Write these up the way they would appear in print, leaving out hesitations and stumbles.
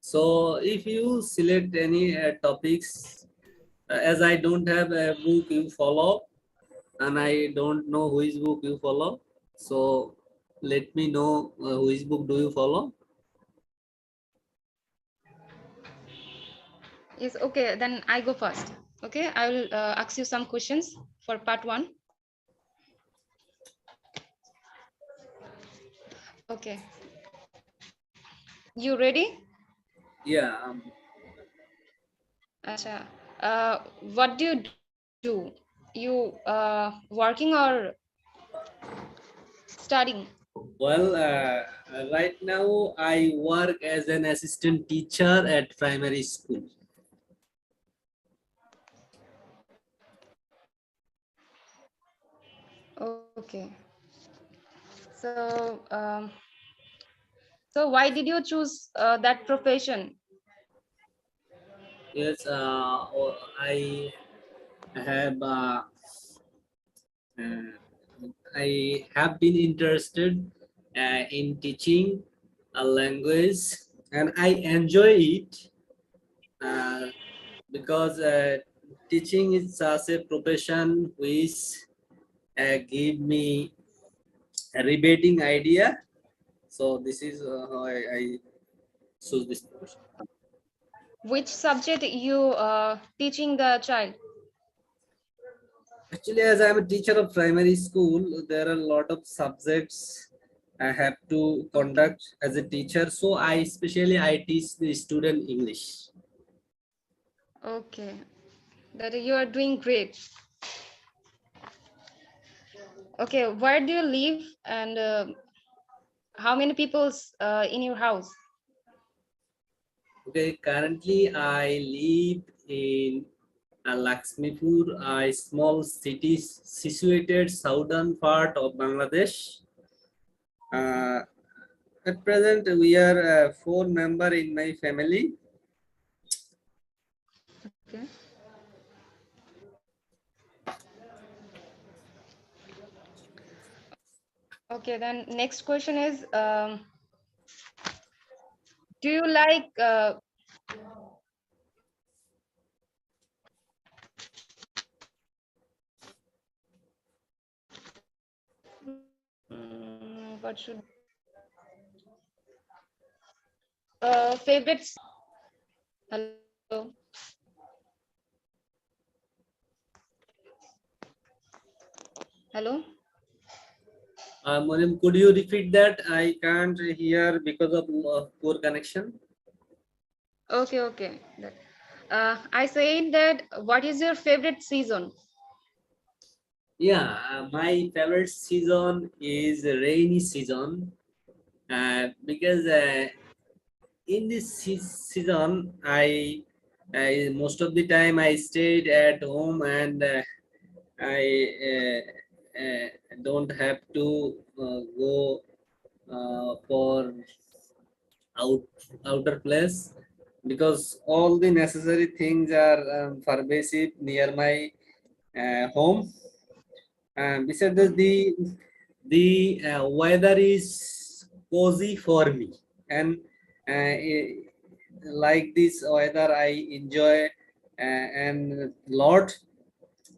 So if you select any topics, as I don't have a book you follow, and I don't know which book you follow, so let me know which book do you follow. Yes, okay, then I go first. Okay, I will ask you some questions for part one. Okay, you ready? Yeah, Acha. What do you do? You working or studying? well, right now I work as an assistant teacher at primary school. Okay. So, so why did you choose that profession? Yes, I have uh, I have been interested in teaching a language, and I enjoy it uh, because teaching is such a profession which give me a rebating idea. So this is how I choose this profession. Which subject you teaching the child? Actually, as I'm a teacher of primary school, there are a lot of subjects I have to Okay. conduct as a teacher. So I teach the student English. Okay. That you are doing great. Okay, where do you live and how many people's in your house? Okay, currently I live in Lakshmipur, a small city situated southern part of Bangladesh. Uh, at present, we are four member in my family. Okay. Okay, then next question is, do you like what should favorites? Hello, hello. Moniam, could you repeat that? I can't hear because of poor connection. Okay, okay. I said that. What is your favorite season? Yeah, my favorite season is rainy season because in this season I most of the time I stayed at home, and I don't have to go for out outer place, because all the necessary things are pervasive near my home. Besides that, Mhm. the weather is cozy for me, and like this weather I enjoy and lot,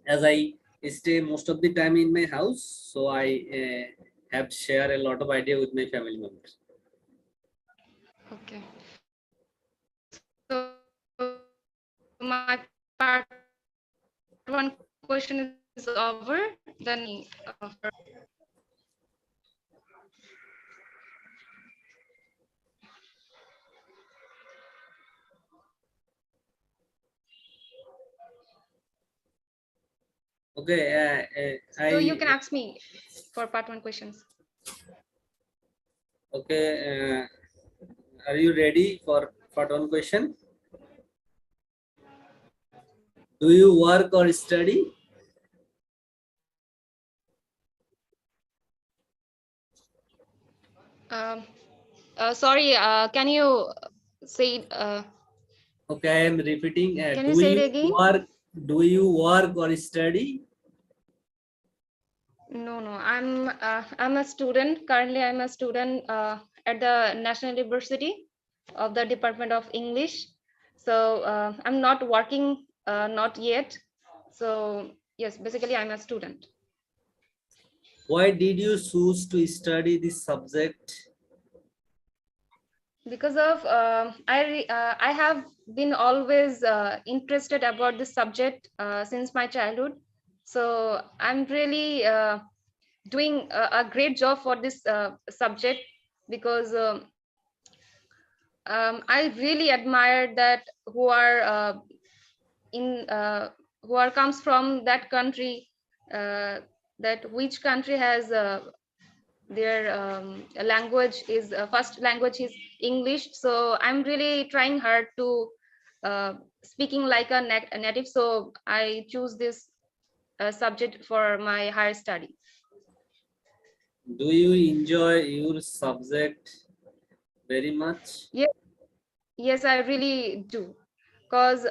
as I stay most of the time in my house, so I have share a lot of idea with my family members. Okay. So my part one question is over. Then for Okay, so you I can ask me for part one questions. okay. Are you ready for one question? Do you work or study? Um, sorry, can you say Okay, I am repeating. can you say it again? Do you work or study? No, no, I'm a student. Currently, I'm a student at the National University. of the Department of English. So I'm not working, not yet. So yes, basically I'm a student. Why did you choose to study this subject? Because of I have been always interested about this subject since my childhood. So I'm really doing a great job for this subject, because I really admire that who are in who are comes from that country, uh, that which country has their language is first language is English. So I'm really trying hard to uh, speaking like a native. So I choose this subject for my higher study. Do you enjoy your subject very much? Yes, yes, I really do, because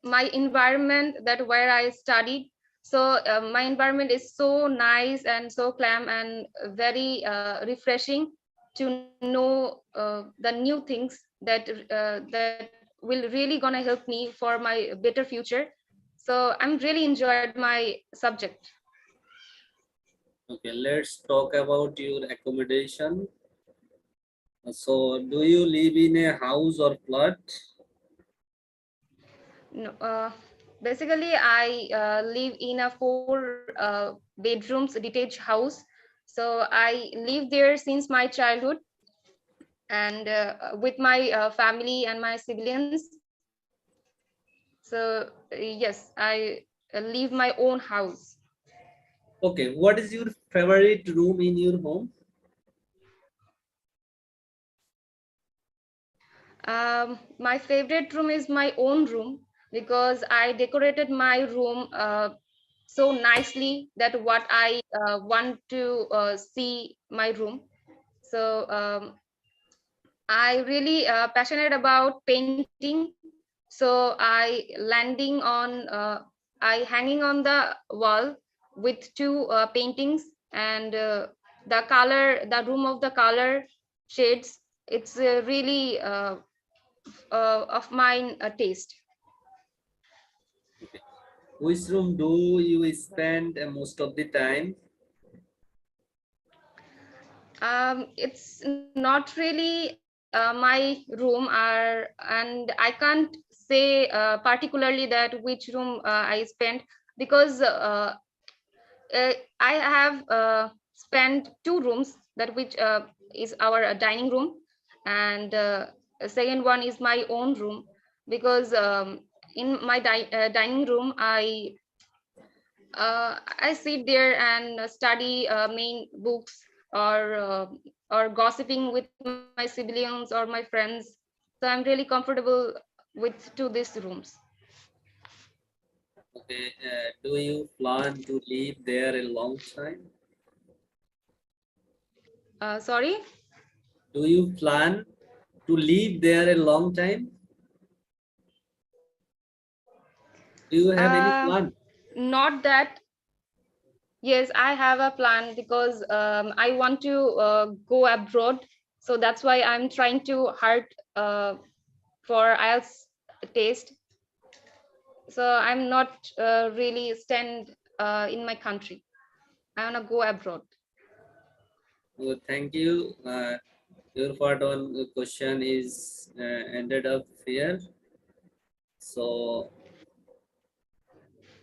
my environment that where I studied, so my environment is so nice and so calm and very refreshing to know the new things that will really gonna help me for my better future. So I'm really enjoyed my subject. Okay, let's talk about your accommodation. So, do you live in a house or flat? No, basically I live in a four bedrooms detached house. So I live there since my childhood, and with my family and my siblings. So yes, I leave my own house. Okay, what is your favorite room in your home? My favorite room is my own room, because I decorated my room so nicely that what I want to see my room. So I really passionate about painting. So I landing on I hanging on the wall with two paintings, and the room of the color shades. It's really of mine taste. Okay. Which room do you spend most of the time? It's not really my room, and I can't say particularly that which room I spent, because I have spent two rooms, that which is our dining room, and the second one is my own room, because in my dining room I sit there and study main books, or gossiping with my siblings or my friends. So I'm really comfortable with to these rooms. Okay, do you plan to live there a long time? Sorry. Do you plan to live there a long time? Do you have any Uh, plan? Not that. Yes, I have a plan, because I want to go abroad. So that's why I'm trying to hard for IELTS test. So I'm not really stand in my country. I want to go abroad. Oh, thank you. Your part on the question is ended up here. So,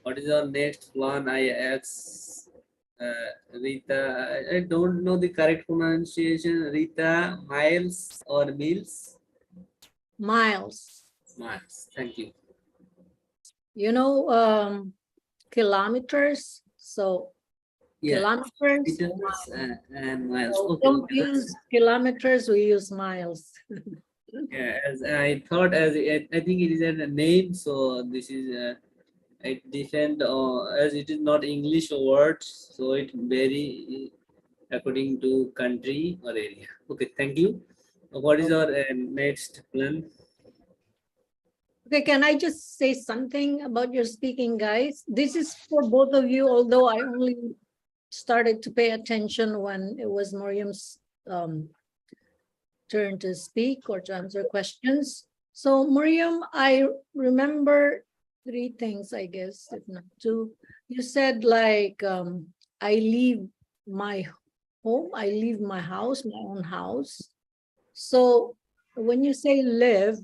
what is your next plan? I asked Rita. I don't know the correct pronunciation. Rita, Miles or Mills? Miles. Miles. Thank you. You know, kilometers. So Yeah, kilometers. meters and miles. So Okay, don't okay. That's use kilometers, we use miles. yeah. As I thought, I think it is a name. So this is it different as it is not English word, so it vary according to country or area. Okay, thank you. What is our next plan? Okay, can I just say something about your speaking, guys? This is for both of you, although I only started to pay attention when it was Miriam's turn to speak or to answer questions. So Miriam, I remember three things, I guess, if not two. You said like, I leave my home, I leave my house, my own house. So when you say live,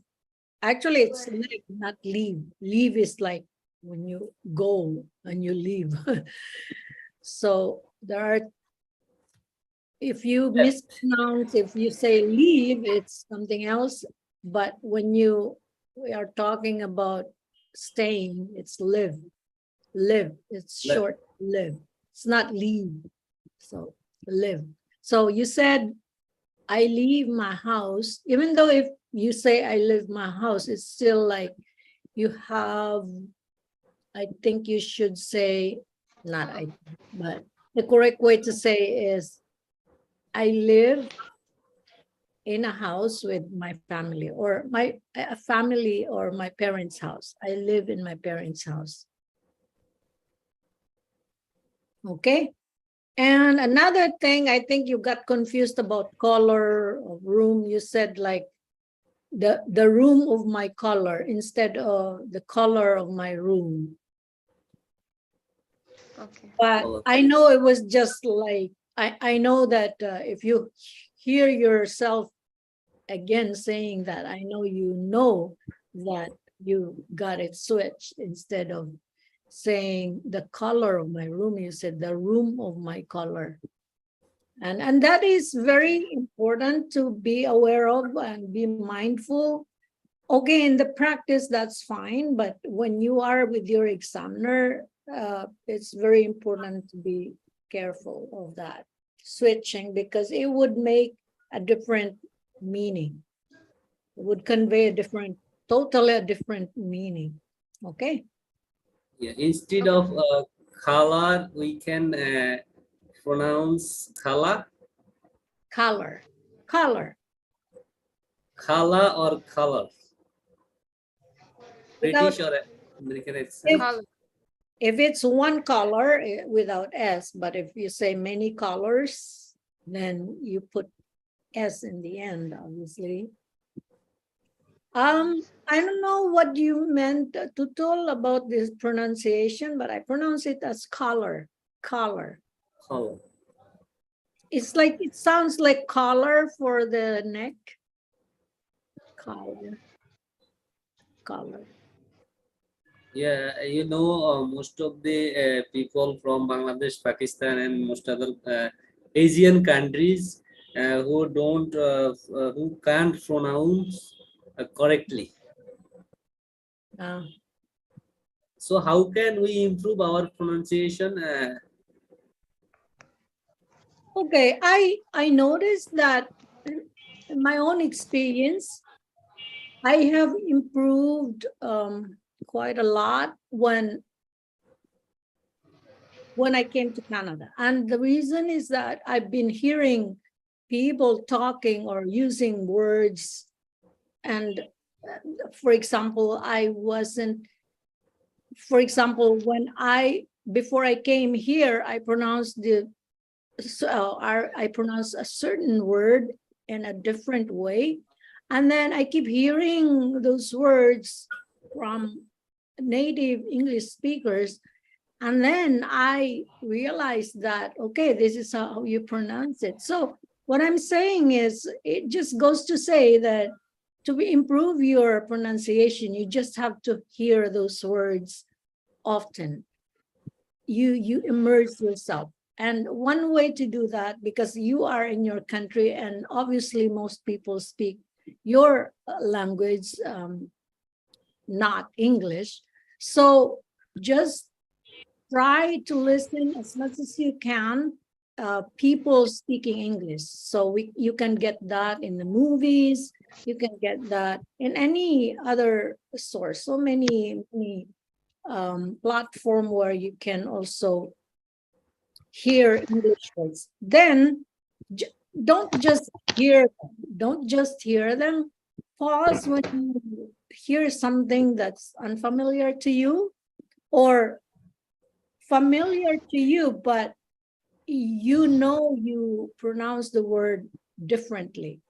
actually it's live, not leave. Leave is like when you go and you leave. So there are, if you Left. mispronounce, if you say leave, it's something else. But when we are talking about staying, it's live. Live, it's Left. short, live. It's not leave. So live. So you said, I leave my house, even though if you say I leave my house, it's still like you have, I think you should say, not I, but the correct way to say is, I live in a house with my family, or my a family, or my parents' house. I live in my parents' house. Okay. And another thing, I think you got confused about color of room. You said like the room of my color instead of the color of my room. Okay. But Color. I know it was just like, I know that if you hear yourself again saying that, I know that you got it switched. Instead of saying the color of my room, you said the room of my color. And that is very important to be aware of and be mindful. Okay, in the practice, that's fine. But when you are with your examiner, it's very important to be careful of that switching, because it would make a different meaning. It would convey a different, totally a different meaning. Okay, Yeah. Instead Okay. of color, we can pronounce color, color, color. color or color. Without, British or American if accent. Color. if it's one color without S, but if you say many colors, then you put S in the end, obviously. I don't know what you meant, Tutol, about this pronunciation, but I pronounce it as collar, collar. Color. It's like, it sounds like collar for the neck. Collar, collar. Yeah, most of the people from Bangladesh, Pakistan, and most other Asian countries who can't pronounce correctly. Uh, So how can we improve our pronunciation? okay, I noticed that in my own experience, I have improved quite a lot when I came to Canada. And the reason is that I've been hearing people talking or using words. And for example, before I came here, I pronounced I pronounced a certain word in a different way. And then I keep hearing those words from native English speakers. And then I realized that, okay, this is how you pronounce it. So what I'm saying is, it just goes to say that to improve your pronunciation, you just have to hear those words often. You immerse yourself. And one way to do that, because you are in your country and obviously most people speak your language, not English. So just try to listen as much as you can, people speaking English. So you can get that in the movies, you can get that in any other source. So many platform where you can also hear English words. Then don't just hear them. Don't just hear them. Pause when you hear something that's unfamiliar to you, or familiar to you, but you pronounce the word differently.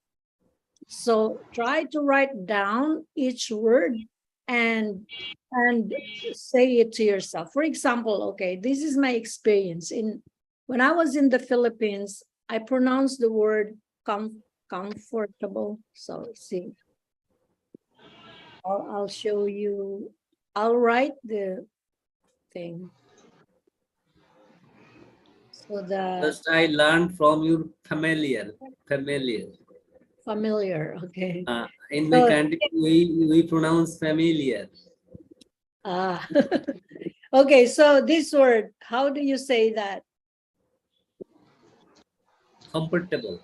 So try to write down each word and say it to yourself. For example, okay, this is my experience. When I was in the Philippines, I pronounced the word comfortable. So see, I'll show you. I'll write the thing so that First, I learned from your familiar. familiar. Okay. In my So country, we pronounce familiar. ah, okay. So this word, how do you say that? Comfortable.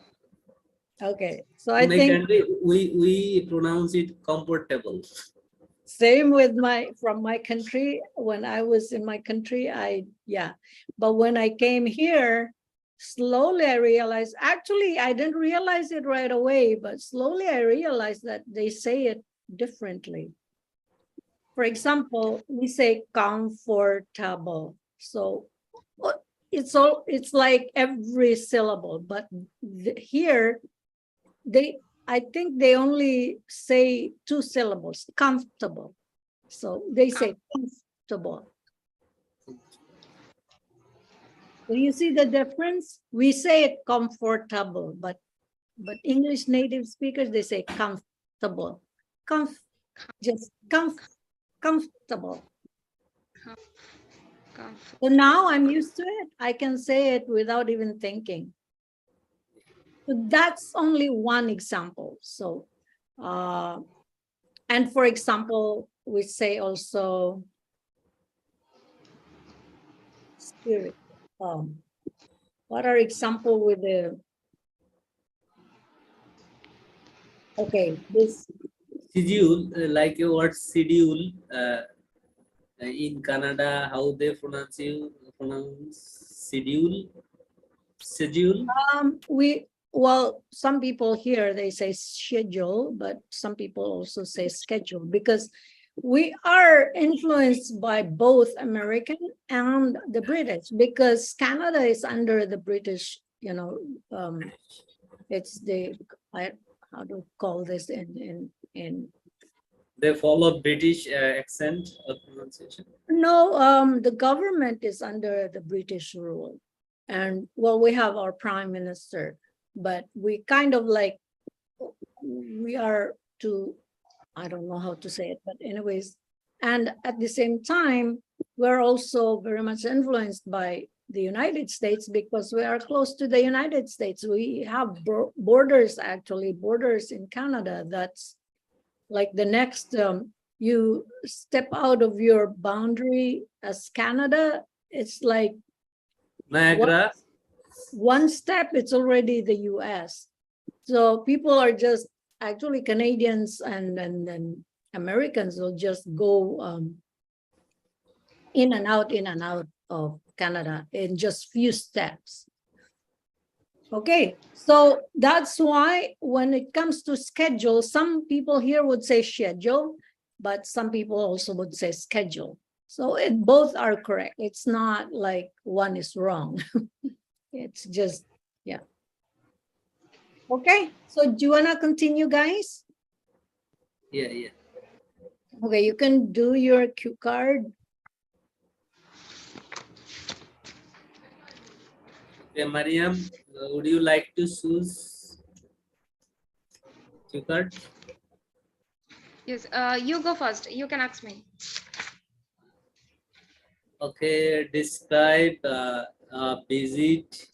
Okay. So I In my think country, we pronounce it comfortable. same with from my country. When I was in my country, yeah. But when I came here, slowly I realized, actually, I didn't realize it right away, but slowly I realized that they say it differently. For example, we say comfortable. So it's like every syllable, but here I think they only say two syllables, comfortable. So they say comfortable. So you see the difference? We say it comfortable, but English native speakers, they say comfortable. Comf just comfortable. So now I'm used to it. I can say it without even thinking. So that's only one example. So and for example, we say also spirit. What are example with the, okay, this, Schedule, like your word schedule, in Canada, how they pronounce schedule, schedule. well, some people here, they say schedule, but some people also say schedule because we are influenced by both American and the British, because Canada is under the British, it's the, how to call this in They follow British accent or pronunciation. no, the government is under the British rule. And well, we have our prime minister, but we kind of like, we are to, I don't know how to say it, but anyways, and at the same time, we're also very much influenced by the United States because we are close to the United States. We have borders, actually, borders in Canada. That's like the next, you step out of your boundary as Canada, it's like Niagara. one step, it's already the US. So people are just, actually Canadians and Americans will just go in and out of Canada in just few steps. Okay, so that's why when it comes to schedule, some people here would say schedule, but some people also would say schedule. So both are correct. It's not like one is wrong. It's just, yeah. Okay, so do you want to continue, guys? Yeah. Okay, you can do your cue card. Okay, Mariam, would you like to choose cue card? Yes, you go first. You can ask me. Okay, describe a visit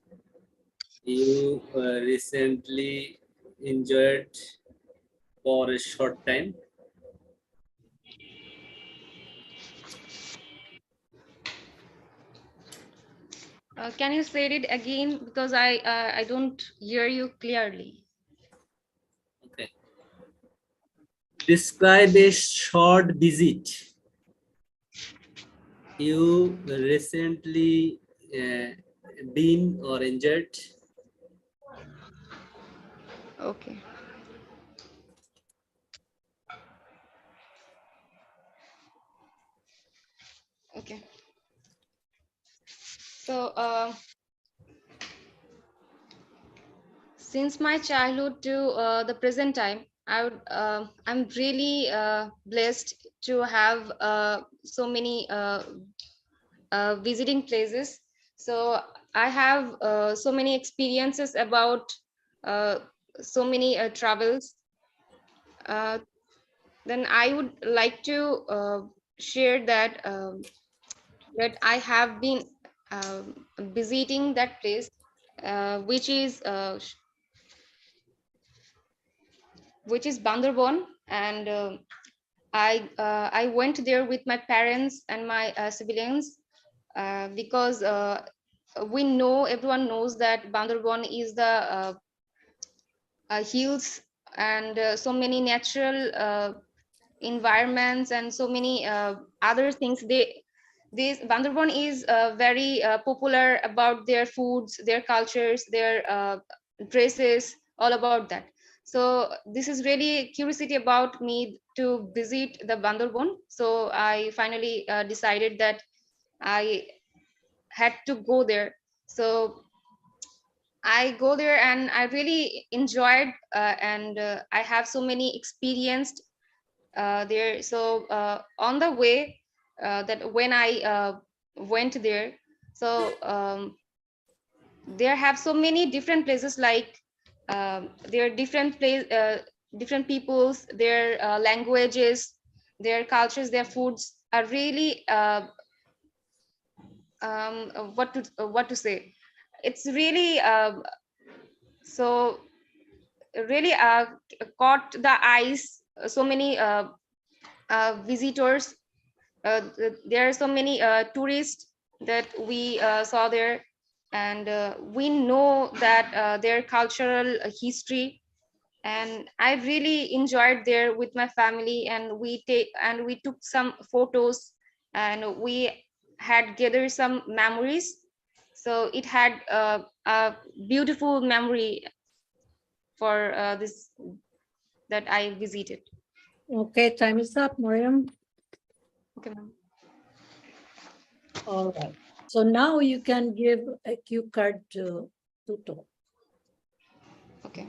you recently enjoyed for a short time. Can you say it again because I don't hear you clearly. Okay. Describe a short visit you recently been or injured. Okay. Okay. So Since my childhood to the present time, I'm really blessed to have so many visiting places. So I have so many experiences about uh, so many travels. Uh, then I would like to share that that I have been visiting that place, which is Bandarban, and I went there with my parents and my siblings because we know everyone knows that Bandarban is the hills and so many natural environments and so many other things. This Bandarban is very popular about their foods, their cultures, their dresses, all about that. So this is really curiosity about me to visit the Bandarban. So I finally decided that I had to go there. So I go there and I really enjoyed, and I have so many experienced there. So on the way, that when I went there, so there have so many different places, like there are different peoples, their languages, their cultures, their foods are really what to say. It's really so really caught the eyes. So many visitors. There are so many tourists that we saw there, and we know that their cultural history. And I really enjoyed there with my family, and we took some photos, and we had gathered some memories. So it had a beautiful memory for this that I visited. Okay, time is up, Mariam. Okay, ma'am. All right. So now you can give a cue card to Tuto. Okay.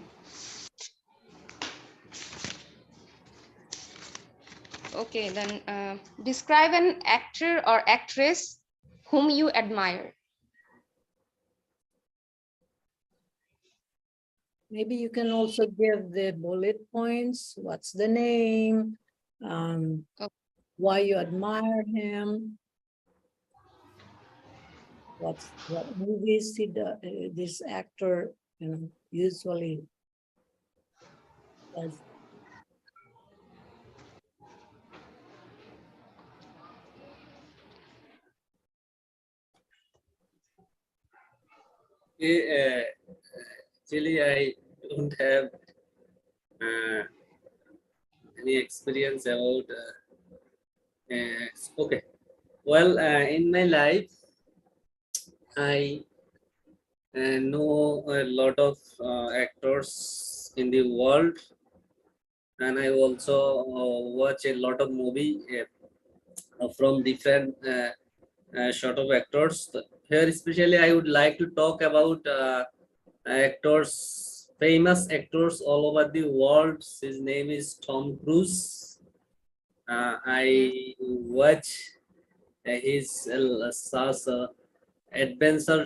Okay, then describe an actor or actress whom you admire. Maybe you can also give the bullet points. What's the name? Oh, Why you admire him? What movies this actor usually does? Okay, actually, I don't have uh, any experience about. Okay, well, in my life, I know a lot of actors in the world, and I also watch a lot of movie from different sort of actors. Here, especially, I would like to talk about actors, famous actors all over the world. His name is Tom Cruise. yes. I watch his such adventure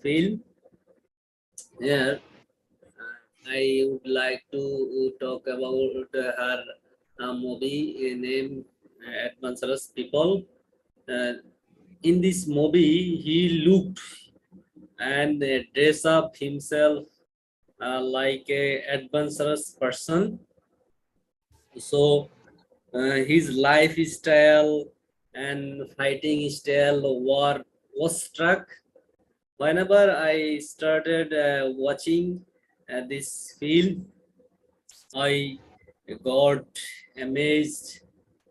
film. Yeah, I would like to talk about her movie named Adventurous People. Uh, in this movie, he looked and dressed up himself like a adventurous person. So his lifestyle and fighting style was struck. Whenever I started watching this film, I got amazed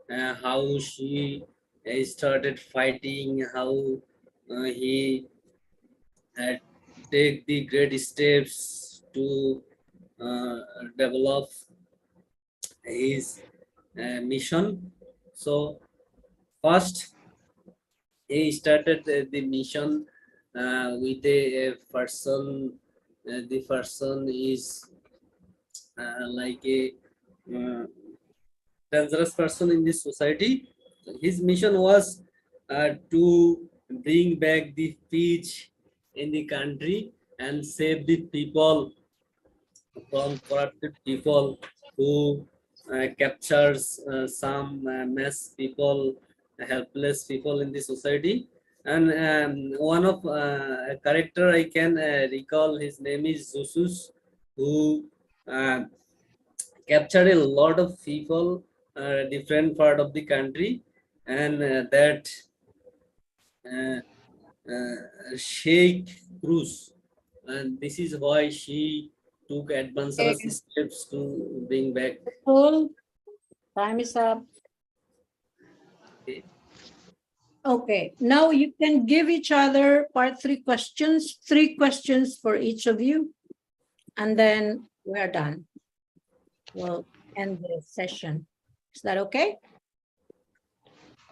how she started fighting, how he had take the great steps to uh, develop his mission. So first, he started the mission with a person the person is like a uh, dangerous person in this society. His mission was to bring back the peace in the country and save the people from corrupted people who captures some mass people, helpless people in the society. And one of a character I can recall, his name is Zusus, who uh, captured a lot of people, different part of the country, and that uh, Sheikh Cruz, and this is why she took adventurous Okay. steps to bring back. Full. Time is up. Okay. Okay, now you can give each other part 3 questions, 3 questions for each of you, and then we're done. We'll end the session. Is that okay?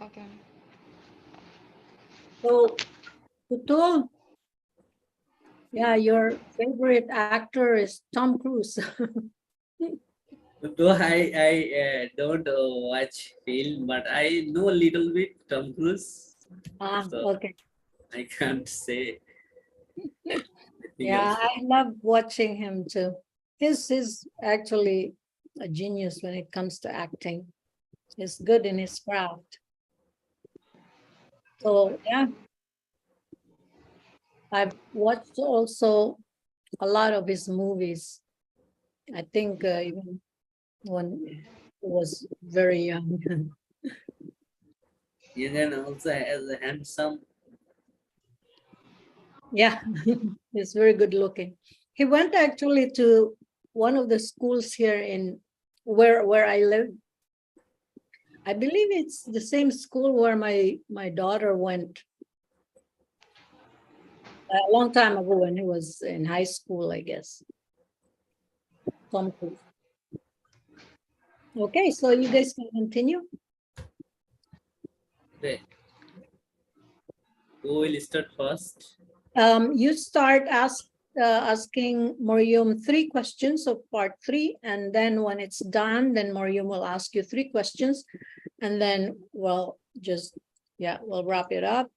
Okay. So, Tutul, yeah, your favorite actor is Tom Cruise. Though I don't watch film, but I know a little bit Tom Cruise, so Okay. I can't say anything Yeah, else. I love watching him too. He's actually a genius when it comes to acting. He's good in his craft. So yeah, I've watched also a lot of his movies. I think even when he was very young. Young also has a handsome. Yeah, he's very good looking. He went actually to one of the schools here in where I live. I believe it's the same school where my daughter went a long time ago when he was in high school, I guess. Tom Cruise. Okay, so you guys can continue. Okay. Who will start first? You start asking Mariam 3 questions of part 3, and then when it's done, then Mariam will ask you 3 questions, and then we'll just, yeah, we'll wrap it up.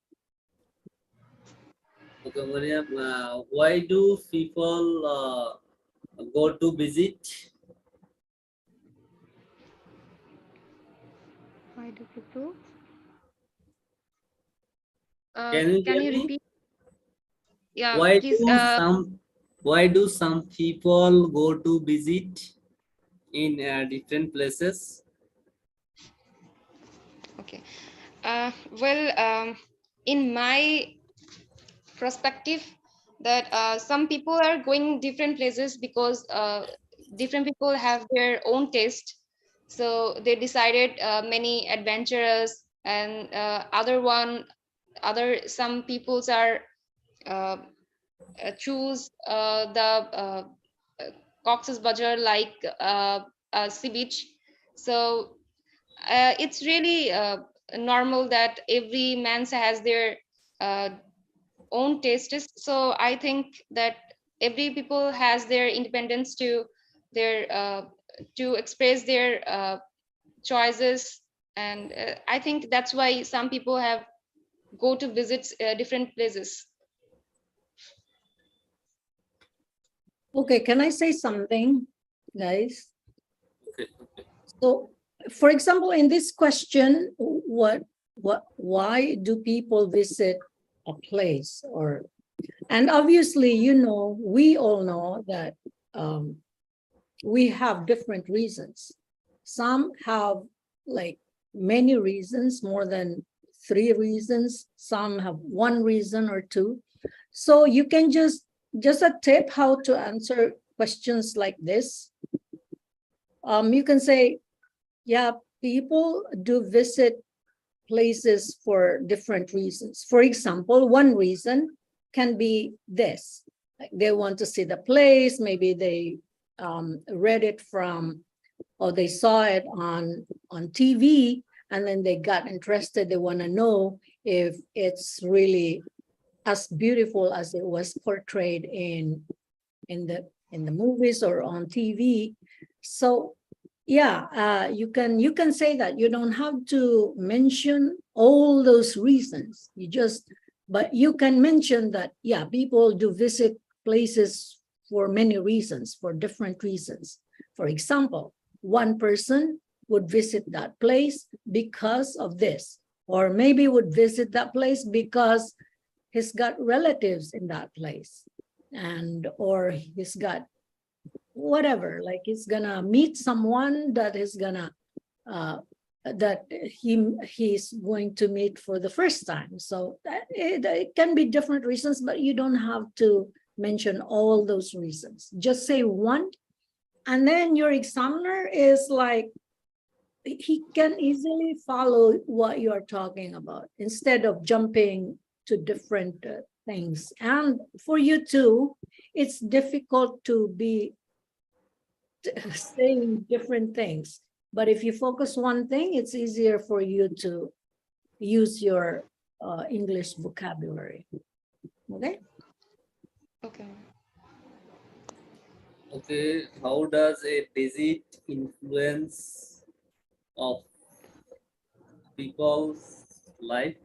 Okay, Mariam, why do people go to visit? Why do people? Can you Can hear you me? repeat? Yeah, Why please. do some people go to visit in different places? Okay. Well, in my perspective, that some people are going different places because different people have their own taste. So they decided many adventurous and other some peoples are uh, choose the Cox's Bazar like sea beach. So it's really normal that every man has their uh, own tastes. So I think that every people has their independence their to express their choices, and I think that's why some people have go to visit different places. Okay, can I say something, guys? Okay. So, for example, in this question, why do people visit a place? Or, and obviously, we all know that we have different reasons. Some have like many reasons, more than 3 reasons. Some have 1 reason or 2. So you can just a tip how to answer questions like this. You can say, yeah, people do visit places for different reasons. For example, 1 reason can be this, like they want to see the place, maybe they read it from, or they saw it on TV, and then they got interested. They want to know if it's really as beautiful as it was portrayed in the movies or on TV. So yeah, you can say that. You don't have to mention all those reasons. But you can mention that, yeah, people do visit places for many reasons, for different reasons. For example, one person would visit that place because of this, or maybe would visit that place because he's got relatives in that place, or he's got whatever, like he's gonna meet someone that is gonna that he's going to meet for the first time. So it can be different reasons, but you don't have to mention all those reasons. Just say one, and then your examiner is like, he can easily follow what you're talking about instead of jumping to different things. And for you too, it's difficult to be saying different things. But if you focus one thing, it's easier for you to use your English vocabulary. Okay. Okay. Okay, how does a visit influence of people's life?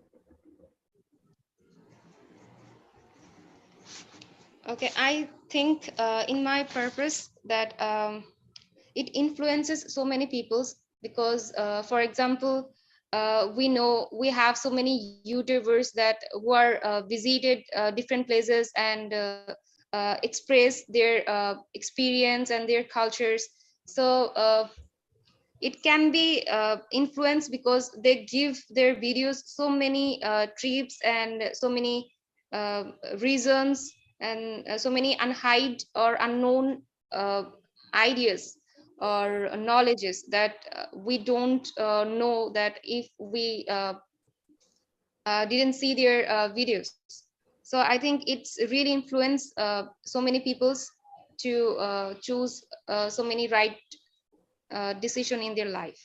Okay, I think in my purpose that it influences so many peoples because, for example, we know we have so many YouTubers that who are visited different places and express their experience and their cultures. So it can be influenced because they give their videos so many trips and so many uh, reasons and so many unhide or unknown ideas or knowledges that we don't know that if we didn't see their videos. So I think it's really influenced so many peoples to choose so many right decision in their life.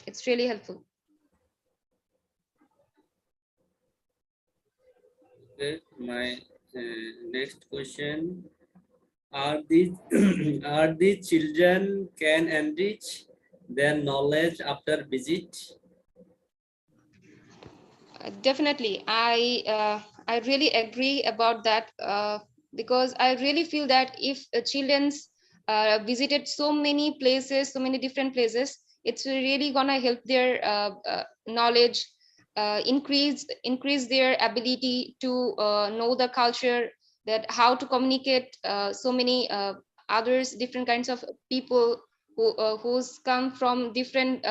It's really helpful. Okay, my next question: are these are these children can enrich their knowledge after visit? Definitely, I really agree about that because I really feel that if children's visited so many places, so many different places, it's really gonna help their knowledge, increase their ability to know the culture, that how to communicate so many others, different kinds of people who's come from different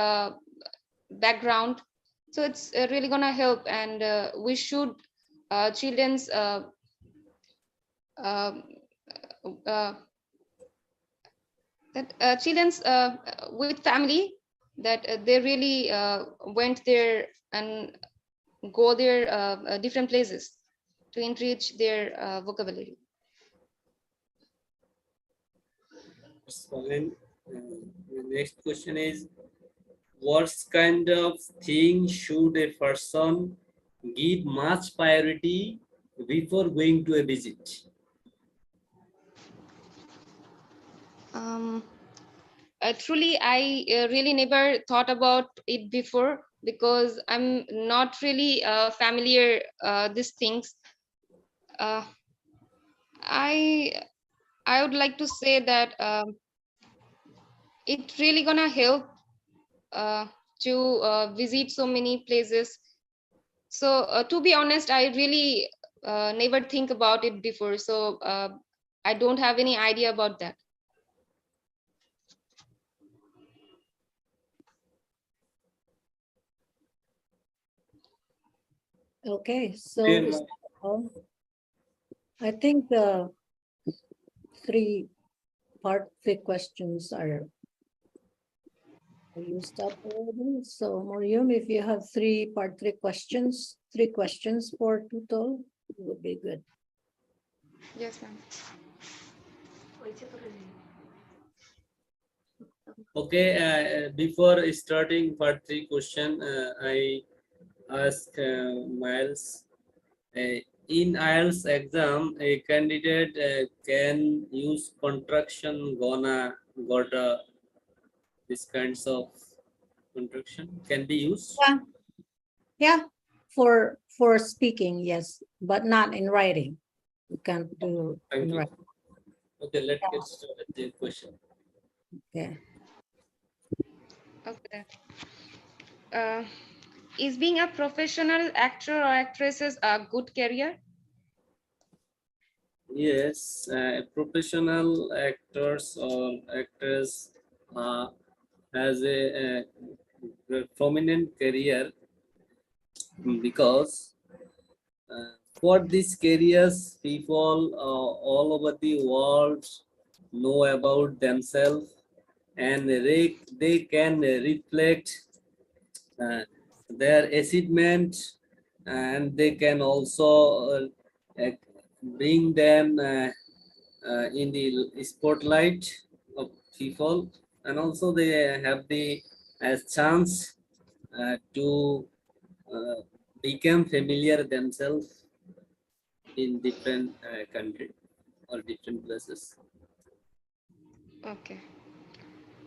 background. So it's really gonna help, and we should children's um, uh, that children's with family that they really went there and go there different places to enrich their vocabulary. Fine. The next question is, what kind of thing should a person give much priority before going to a visit? um, Truly, I really never thought about it before because I'm not really familiar these things. uh, I I would like to say that it really gonna help uh, to visit so many places. So to be honest, I really never think about it before. So I don't have any idea about that. Okay. So Okay, is that all? I think the three part three questions are used up already. So Morium, if you have part three questions for total, it would be good. Yes, ma'am. okay. Before starting part three question, I ask Miles, in IELTS exam, a candidate can use contraction, gonna, gotta, these kinds of contraction can be used. Yeah, yeah, for speaking, yes, but not in writing. You can't do Thank in you. writing. Okay, let's get started with the question. Okay. Okay. Uh, is being a professional actor or actresses a good career? Yes, professional actors or actors uh, has a prominent career because for these careers, people all over the world know about themselves and they can reflect uh, their achievement and they can also uh, bring them in the spotlight of people and also they have the chance to uh, become familiar themselves in different country or different places. Okay.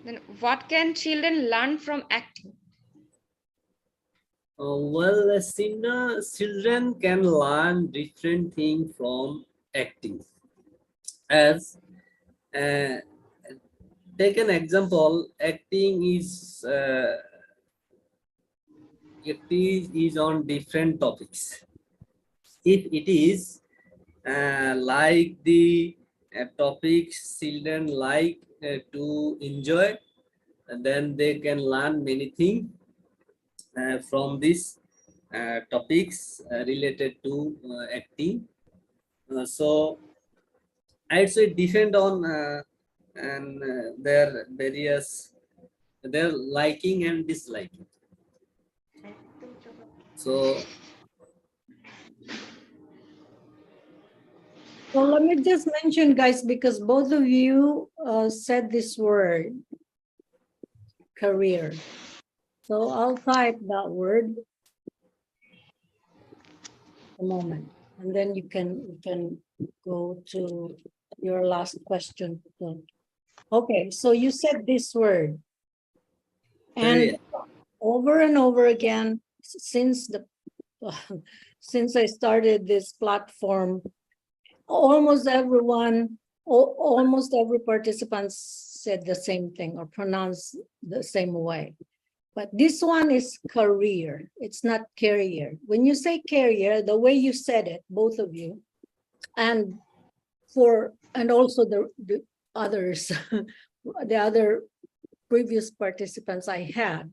Then what can children learn from acting? Well, children can learn different things from acting. As uh, take an example, acting is on different topics. If it is like the topics children like to enjoy, then they can learn many things from these topics related to acting. So I'd say depend on and their various their liking and disliking. So So let me just mention, guys, because both of you said this word, career. So I'll type that word a moment, and then you can go to your last question. Okay, so you said this word, and career. over and over again since the since I started this platform, almost everyone, almost every participant said the same thing or pronounced the same way. But this one is career. It's not career. When you say career, the way you said it, both of you, and also the others, the other previous participants I had,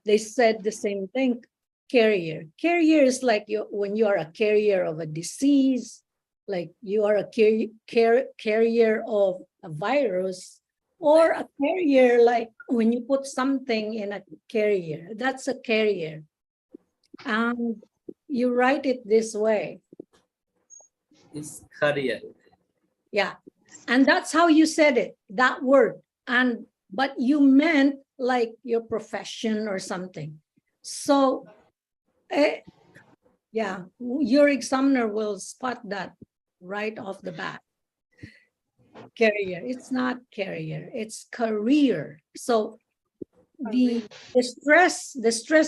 they said the same thing. Carrier. Carrier is like when you are a carrier of a disease, like you are a carrier of a virus, or a carrier like when you put something in a carrier. That's a carrier. And you write it this way. Is career. Yeah. And that's how you said it, that word. But you meant like your profession or something. So yeah, your examiner will spot that right off the bat. Career. It's not career, it's career. So the stress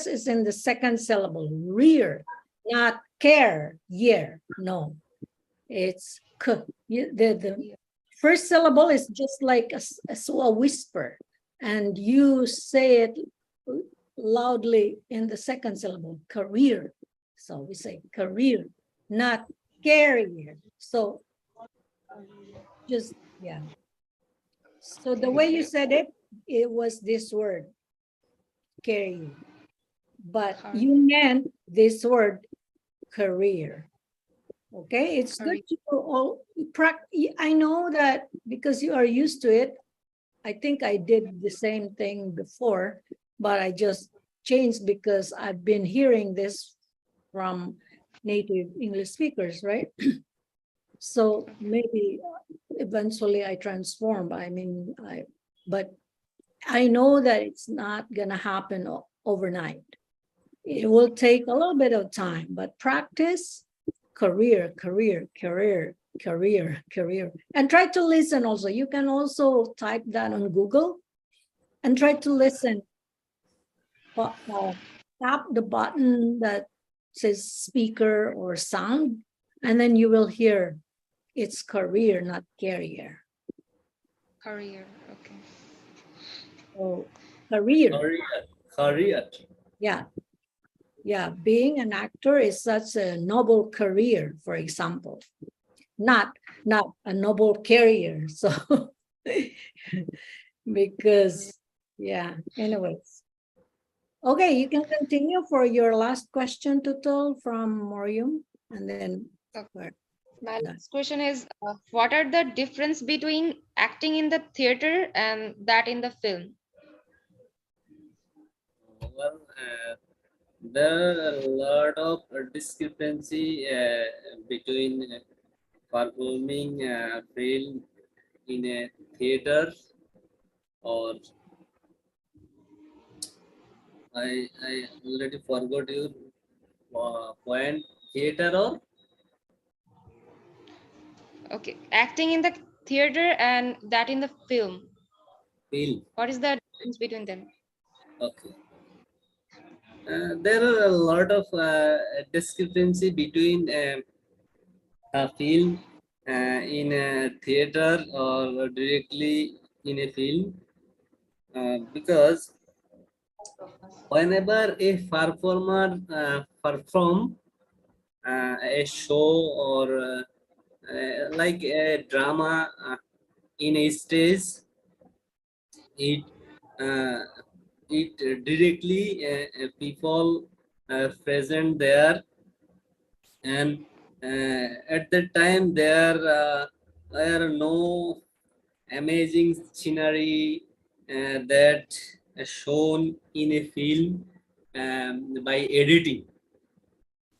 is in the second syllable, rear, not care, year. No, it's k. The first syllable is just like a whisper, and you say it loudly in the second syllable, career. So we say career, not carrier. So just, yeah. So the way you said it, it was this word, carrier. But you meant this word, career. Okay, it's good to all practice. I know that because you are used to it. I think I did the same thing before, but I just changed because I've been hearing this from native English speakers, right? So maybe eventually I transform. But I know that it's not gonna happen overnight. It will take a little bit of time, but practice career, career, career, career, career. And try to listen also. You can also type that on Google and try to listen. Tap the button that says speaker or sound, and then you will hear it's career, not carrier. Career. Okay. So career. Career. Yeah. Yeah. Being an actor is such a noble career, for example. Not a noble carrier. So because yeah, anyways. Okay, you can continue for your last question, Tutul, from Morium, and then Okay. My next question is, what are the difference between acting in the theater and that in the film? Well, there are a lot of discrepancy between performing film in a theater, or I already forgot your point. Theater or Okay, acting in the theater and that in the film. film. What is the difference between them? Okay. There are a lot of discrepancy between a film in a theater or directly in a film, because whenever a performer perform a show or like a drama in a stage, it uh, it directly people present there, and at that time there are no amazing scenery that shown in a film by editing.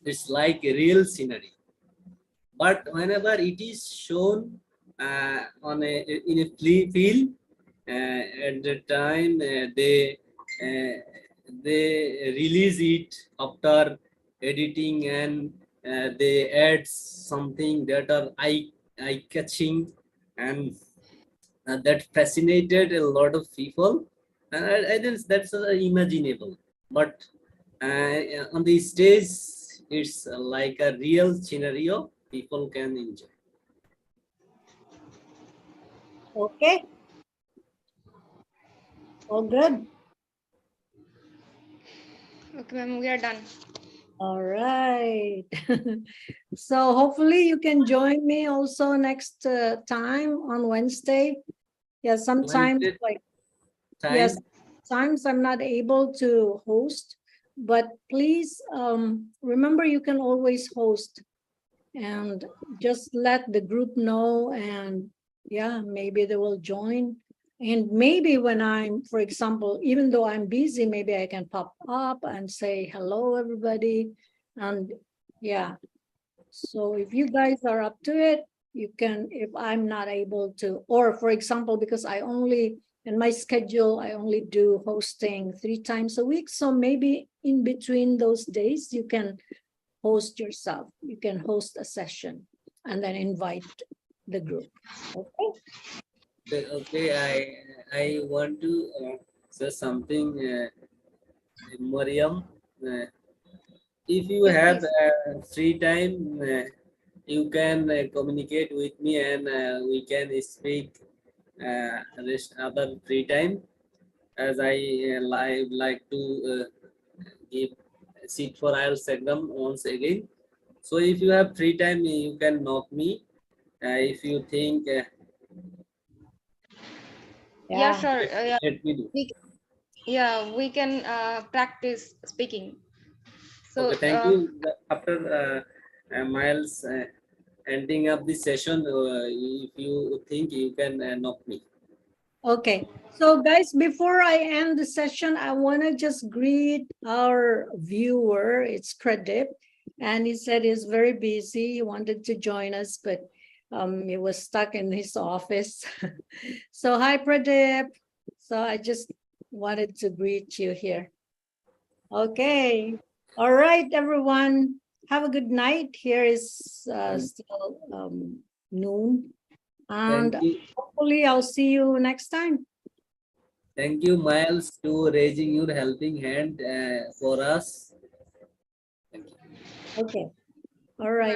It's like a real scenery. But whenever it is shown on a in a film, at the time uh, they release it after editing, and they add something that are eye catching, and that fascinated a lot of people, and I think that's imaginable. But on the stage, it's like a real scenario people can enjoy. okay, all good. Okay, ma'am, we are done. All right. So hopefully you can join me also next time on Wednesday. Yeah, sometimes Wednesday like yes, time. times I'm not able to host, but please remember you can always host and just let the group know, and yeah, maybe they will join. And maybe when I'm, for example, even though I'm busy, maybe I can pop up and say hello everybody. And yeah, so if you guys are up to it, you can, if I'm not able to, or for example, because I only, in my schedule, I only do hosting 3 times a week. So maybe in between those days, you can host yourself. You can host a session and then invite the group. Okay. Okay, I want to say something, Mariam. Uh, if you Yes, have please. free time, you can communicate with me, and we can speak rest other free time, as I like to give seat for IELTS exam once again. So if you have free time, you can knock me. If you think, Yeah, Yeah. sure. Yeah, let me do. we, yeah, we can practice speaking. So, Okay, thank you. After Miles ending up this session, if you think, you can knock me. Okay. So guys, before I end the session, I want to just greet our viewer. It's Pradeep. And he said he's very busy. He wanted to join us, but he was stuck in his office. So hi, Pradeep. So I just wanted to greet you here. Okay. All right, everyone. have a good night. Here is still noon. And Thank you. hopefully I'll see you next time. Thank you, Miles, to raising your helping hand for us. Thank you. Okay. All right.